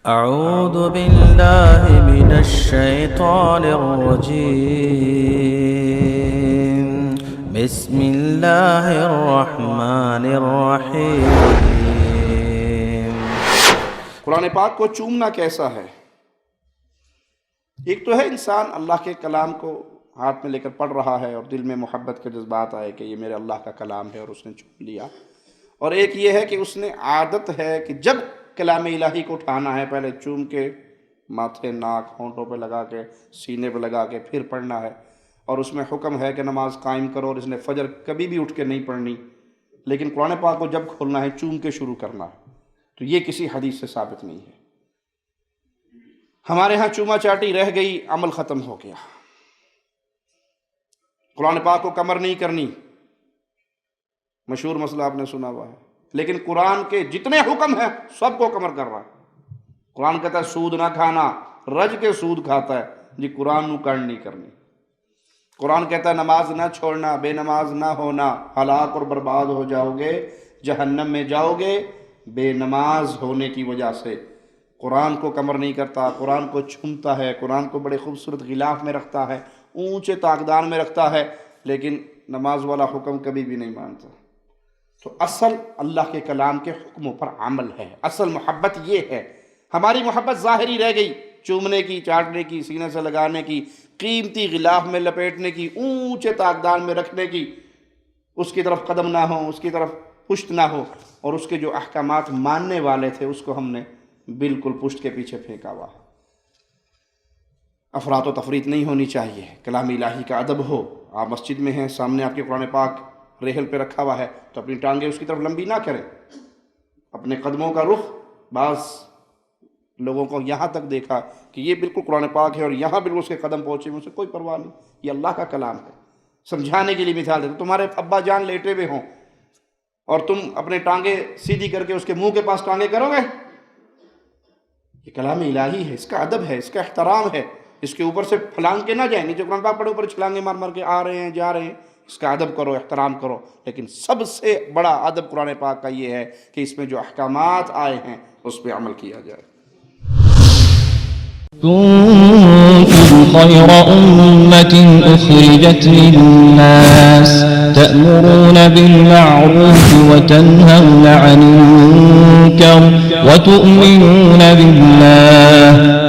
أعوذ بالله من الشيطان الرجيم بسم الله الرحمن الرحيم۔ قرآن پاک کو چومنا کیسا ہے؟ ایک تو ہے انسان اللہ کے کلام کو ہاتھ میں لے کر پڑھ رہا ہے اور دل میں محبت کے جذبات آئے کہ یہ میرے اللہ کا کلام ہے اور اس نے چوم لیا، اور ایک یہ ہے کہ اس نے عادت ہے کہ جب کلام الہی کو اٹھانا ہے پہلے چوم کے ماتھے، ناک، ہونٹوں پہ لگا کے، سینے پہ لگا کے پھر پڑھنا ہے، اور اس میں حکم ہے کہ نماز قائم کرو، اور اس نے فجر کبھی بھی اٹھ کے نہیں پڑھنی، لیکن قرآن پاک کو جب کھولنا ہے چوم کے شروع کرنا ہے۔ تو یہ کسی حدیث سے ثابت نہیں ہے۔ ہمارے ہاں چوما چاٹی رہ گئی، عمل ختم ہو گیا۔ قرآن پاک کو کمر نہیں کرنی، مشہور مسئلہ آپ نے سنا ہوا ہے، لیکن قرآن کے جتنے حکم ہیں سب کو کمر کر رہا ہے۔ قرآن کہتا ہے سود نہ کھانا، رج کے سود کھاتا ہے جی، قرآن نو کڑ نہیں کرنی۔ قرآن کہتا ہے نماز نہ چھوڑنا، بے نماز نہ ہونا، ہلاک اور برباد ہو جاؤ گے، جہنم میں جاؤ گے بے نماز ہونے کی وجہ سے۔ قرآن کو کمر نہیں کرتا، قرآن کو چھومتا ہے، قرآن کو بڑے خوبصورت غلاف میں رکھتا ہے، اونچے طاقدان میں رکھتا ہے، لیکن نماز والا حکم کبھی بھی نہیں مانتا۔ تو اصل اللہ کے کلام کے حکموں پر عمل ہے، اصل محبت یہ ہے۔ ہماری محبت ظاہری رہ گئی، چومنے کی، چاٹنے کی، سینے سے لگانے کی، قیمتی غلاف میں لپیٹنے کی، اونچے طاقدان میں رکھنے کی، اس کی طرف قدم نہ ہو، اس کی طرف پشت نہ ہو، اور اس کے جو احکامات ماننے والے تھے اس کو ہم نے بالکل پشت کے پیچھے پھینکا ہوا۔ افراط و تفریط نہیں ہونی چاہیے، کلام الہی کا ادب ہو۔ آپ مسجد میں ہیں، سامنے آپ کے قرآن پاک ریحل پہ رکھا ہوا ہے تو اپنی ٹانگیں اس کی طرف لمبی نہ کریں، اپنے قدموں کا رخ۔ بعض لوگوں کو یہاں تک دیکھا کہ یہ بالکل قرآن پاک ہے اور یہاں بالکل اس کے قدم پہنچے، اسے کوئی پرواہ نہیں، یہ اللہ کا کلام ہے۔ سمجھانے کے لیے مثال دیتے، تمہارے ابا جان لیٹے ہوئے ہوں اور تم اپنے ٹانگیں سیدھی کر کے اس کے منہ کے پاس ٹانگیں کرو گے؟ یہ کلام الہی ہے، اس کا ادب ہے، اس کا احترام ہے، اس کے اوپر سے پھلانگ کے نہ جائیں، نیچے قرآن پاک پڑھے اوپر چھلانگیں مار مار کے آ رہے ہیں جا رہے ہیں، اس کا ادب کرو، احترام کرو۔ لیکن سب سے بڑا ادب قرآن پاک کا یہ ہے کہ اس میں جو احکامات آئے ہیں اس پہ عمل کیا جائے۔ كنتم خير أمة أخرجت للناس تأمرون بالمعروف وتنهون عن المنكر وتؤمنون بالله